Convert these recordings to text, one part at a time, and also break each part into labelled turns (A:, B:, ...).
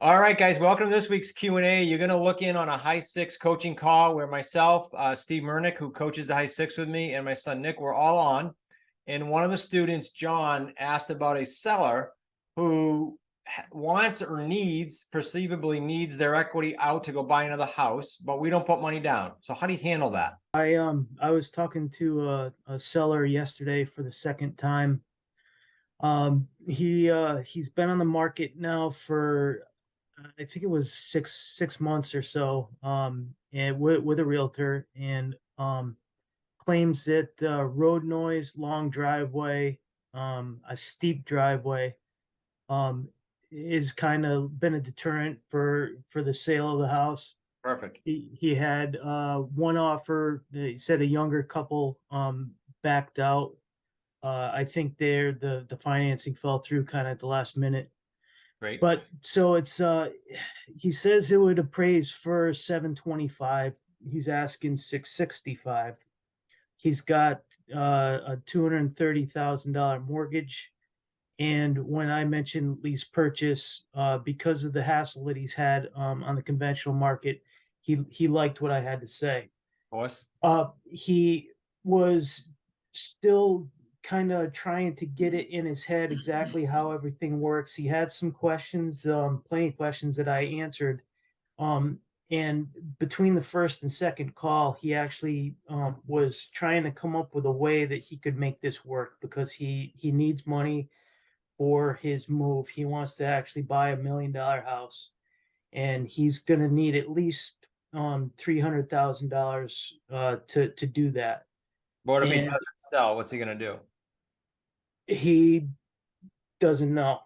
A: All right, guys, welcome to this week's Q&A. You're going to look in on a high six coaching call where myself, Steve Bernick, who coaches the high six with me, and my son Nick, we're all on. And one of the students, John, asked about a seller who wants or needs, perceivably needs their equity out to go buy another house, but we don't put money down. So how do you handle that?
B: I was talking to a seller yesterday for the second time. He's been on the market now for I think it was six months or so, and with a realtor, and claims that road noise, long driveway, a steep driveway, um, is kind of been a deterrent for the sale of the house.
A: Perfect.
B: He had one offer. He said a younger couple backed out. I think the financing fell through kind of at the last minute.
A: Great.
B: But so it's he says it would appraise for 725. He's asking 665. He's got a $230,000 mortgage. And when I mentioned lease purchase, because of the hassle that he's had on the conventional market, he liked what I had to say.
A: Of course.
B: He was still kind of trying to get it in his head exactly how everything works. He had some questions, plenty of questions that I answered. And between the first and second call, he actually was trying to come up with a way that he could make this work because he needs money for his move. He wants to actually buy $1 million house, and he's going to need at least $300,000 to do that.
A: But if he
B: And
A: doesn't sell, what's he going to do?
B: he doesn't know.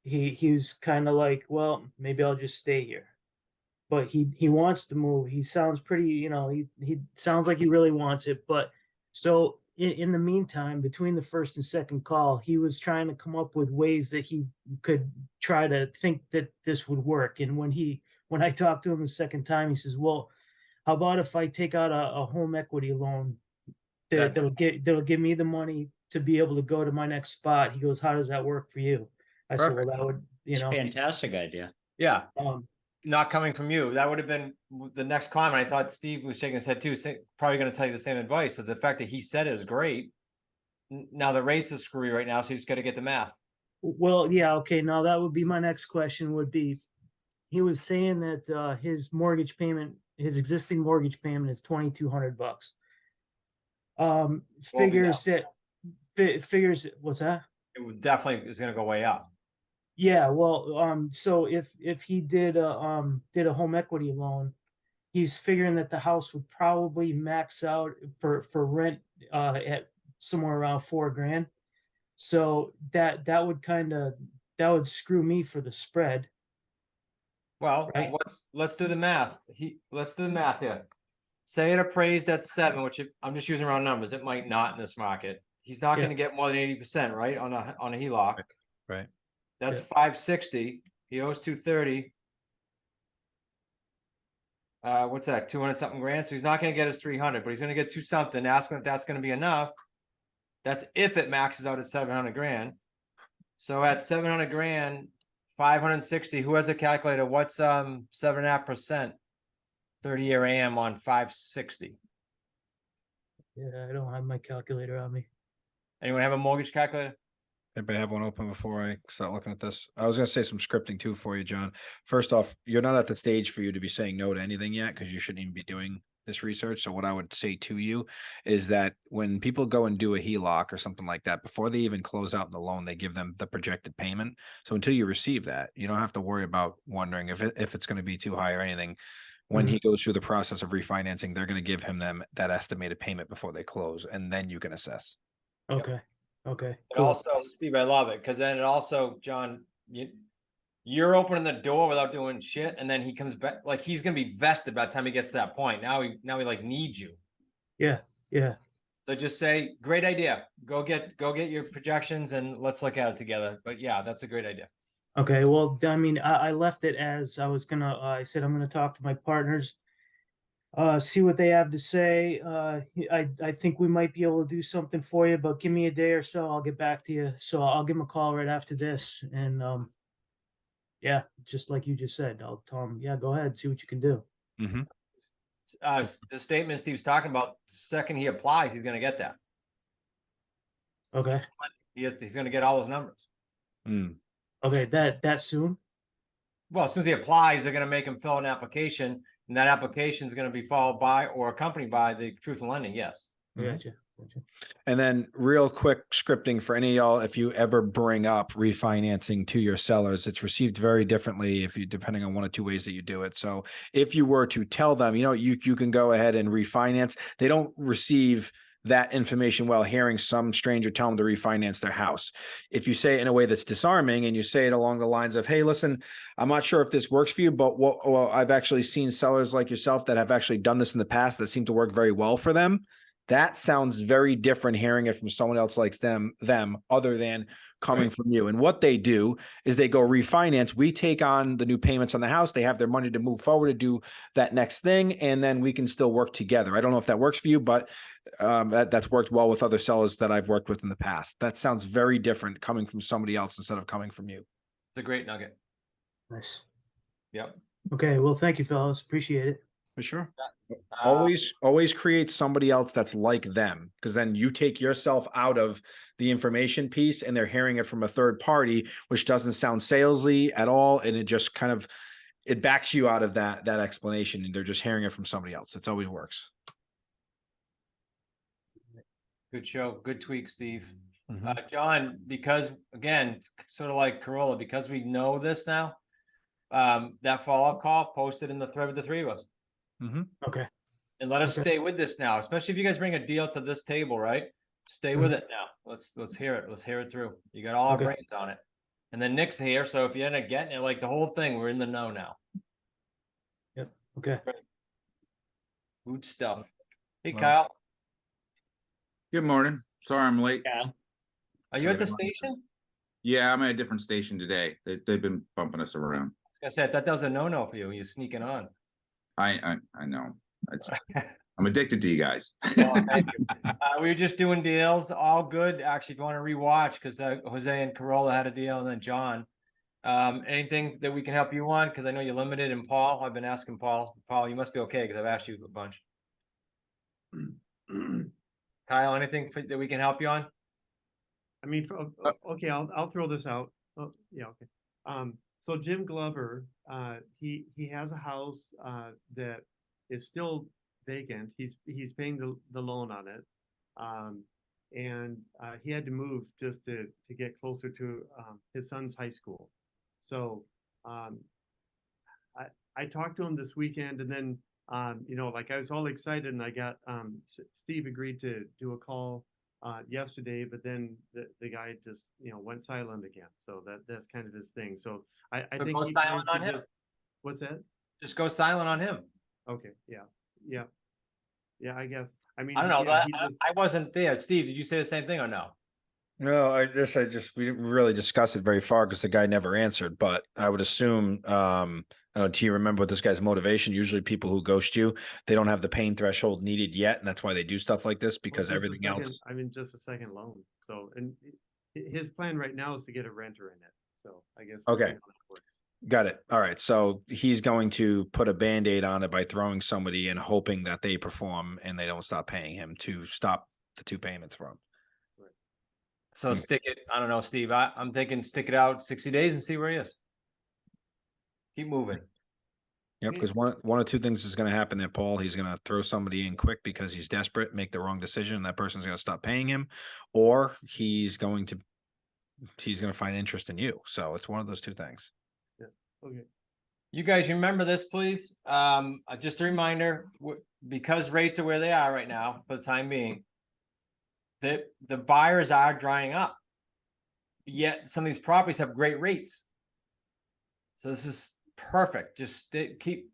B: He's kind of like, well, maybe I'll just stay here. But he wants to move. He sounds pretty, he sounds like he really wants it. But so in the meantime, between the first and second call, he was trying to come up with ways that he could try to think that this would work. And when I talked to him the second time, he says, well, how about if I take out a home equity loan that'll give me the money to be able to go to my next spot? He goes, how does that work for you? I said, well, that would,
C: It's a fantastic idea.
A: Yeah.
B: um,
A: Not coming from you. That would have been the next comment. I thought Steve was shaking his head too, probably going to tell you the same advice. So the fact that he said it is great. Now the rates are screwy right now, so you just got to get the math.
B: well, yeah, okay. Now that would be my next question would be, he was saying that his mortgage payment, his existing mortgage payment is $2,200. Figures that figures what's that?
A: It definitely is going to go way up.
B: Yeah, well, so if he did a home equity loan, he's figuring that the house would probably max out for rent at somewhere around $4,000. So that would screw me for the spread.
A: Well,
B: right?
A: let's do the math. Let's do the math here. Say it appraised at 7, which I'm just using round numbers. It might not in this market. He's not going to get more than 80%, right? On a HELOC.
D: Right.
A: That's 560. He owes 230. What's that? 200 something grand. So he's not going to get his 300, but he's going to get 2 something. Ask him if that's going to be enough. That's if it maxes out at 700 grand. So at 700 grand, 560. Who has a calculator? What's 7.5%? 30-year AM on 560.
B: Yeah, I don't have my calculator on me.
A: Anyone have a mortgage calculator?
D: Anybody have one open before I start looking at this? I was going to say some scripting too for you, John. First off, you're not at the stage for you to be saying no to anything yet because you shouldn't even be doing this research. So what I would say to you is that when people go and do a HELOC or something like that, before they even close out the loan, they give them the projected payment. So until you receive that, you don't have to worry about wondering if it's going to be too high or anything. When he goes through the process of refinancing, they're going to give him that estimated payment before they close, and then you can assess.
B: Okay. Okay.
A: Cool. Also, Steve, I love it because then it also, John, you're opening the door without doing shit, and then he comes back like he's gonna be vested by the time he gets to that point. Now he like needs you.
B: Yeah. Yeah.
A: So just say, great idea. Go get your projections and let's look at it together. But yeah, that's a great idea.
B: Okay. Well, I mean, I left it as I was gonna. I said I'm gonna talk to my partners, see what they have to say. I think we might be able to do something for you, but give me a day or so. I'll get back to you. So I'll give him a call right after this, and Yeah, just like you just said, I'll tell him, yeah, go ahead, see what you can do.
D: Mm-hmm.
A: The statement Steve's talking about, the second he applies, he's gonna get that.
B: Okay.
A: He's gonna get all those numbers.
D: Mm.
B: Okay, that soon?
A: Well, as soon as he applies, they're gonna make him fill an application, and that application is gonna be followed by or accompanied by the truth in lending. Yes.
D: Mhm.
B: Gotcha.
D: And then real quick scripting for any of y'all, if you ever bring up refinancing to your sellers, it's received very differently if you, depending on one or two ways that you do it. So if you were to tell them, you can go ahead and refinance, they don't receive that information while hearing some stranger tell them to refinance their house. If you say it in a way that's disarming and you say it along the lines of, hey, listen, I'm not sure if this works for you, but well, I've actually seen sellers like yourself that have actually done this in the past that seem to work very well for them. That sounds very different hearing it from someone else like them other than coming from you. And what they do is they go refinance. We take on the new payments on the house. They have their money to move forward to do that next thing. And then we can still work together. I don't know if that works for you, but that's worked well with other sellers that I've worked with in the past. That sounds very different coming from somebody else instead of coming from you.
A: It's a great nugget.
B: Nice.
A: Yep.
B: Okay, well, thank you, fellas. Appreciate it.
D: For sure. Always create somebody else that's like them, because then you take yourself out of the information piece and they're hearing it from a third party, which doesn't sound salesy at all. And it just kind of, it backs you out of that explanation and they're just hearing it from somebody else. It always works.
A: Good show. Good tweak, Steve.
D: Mhm.
A: John, because again, sort of like Corolla, because we know this now, that follow-up call posted in the thread with the three of us.
D: Mhm.
B: Okay.
A: And let us
B: Okay.
A: stay with this now, especially if you guys bring a deal to this table, right? Stay with it now. Let's hear it. Let's hear it through. You got all our
B: Okay.
A: brains on it. And then Nick's here, so if you end up getting it, like the whole thing, we're in the know now.
B: Yep. Okay.
A: Good stuff. Hey,
D: Well,
A: Kyle,
C: Good morning. Sorry I'm late.
B: Yeah.
A: are you at the station?
C: Yeah, I'm at a different station today. They've been bumping us around.
A: Like I said, that was a no-no for you. You're sneaking on.
C: I know. I'm addicted to you guys.
A: Well, thank you. We were just doing deals, all good. Actually, if you want to rewatch, because Jose and Corolla had a deal, and then John. Anything that we can help you on? Because I know you're limited. And Paul, I've been asking Paul. Paul, you must be okay because I've asked you a bunch. Kyle, anything that we can help you on?
E: I mean, okay, I'll throw this out. Oh, yeah, okay. So Jim Glover, he has a house that is still vacant. He's paying the loan on it, and he had to move just to get closer to his son's high school. So I talked to him this weekend, and then like I was all excited, and I got Steve agreed to do a call yesterday, but then the guy just went silent again. So that's kind of his thing. So I
A: So
E: think
A: go
E: he
A: silent
E: plans
A: on
E: to
A: him.
E: what's that?
A: Just go silent on him.
E: Okay, yeah. I guess. I mean,
A: I don't know.
E: yeah,
A: I wasn't there. Steve, did you say the same thing or no?
D: No, we didn't really discuss it very far because the guy never answered, but I would assume, I don't know, do you remember what this guy's motivation? Usually people who ghost you, they don't have the pain threshold needed yet. And that's why they do stuff like this, because
E: just a
D: everything
E: second-
D: else.
E: I mean, just a second loan. So, and his plan right now is to get a renter in it. So I guess. we'll see
D: Okay.
E: how that works.
D: Got it. All right. So he's going to put a Band-Aid on it by throwing somebody and hoping that they perform and they don't stop paying him to stop the two payments from.
A: So stick it. I don't know, Steve. I'm thinking stick it out 60 days and see where he is. Keep moving.
D: Yep, because one or two things is going to happen there, Paul. He's going to throw somebody in quick because he's desperate, make the wrong decision, and that person's going to stop paying him, or he's going to find interest in you. So it's one of those two things.
E: Okay.
A: You guys remember this, please. Just a reminder, because rates are where they are right now for the time being, that the buyers are drying up. Yet some of these properties have great rates. So this is perfect. Just keep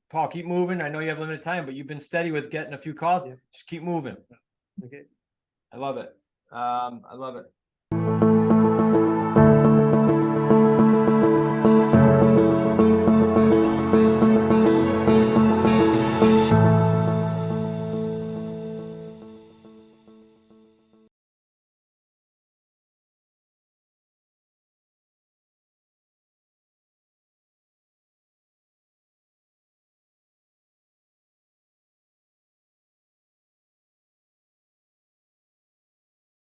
A: moving. I know you have limited time, but you've been steady with getting a few calls.
E: Yeah.
A: Just keep moving.
E: Okay.
A: I love it. I love it.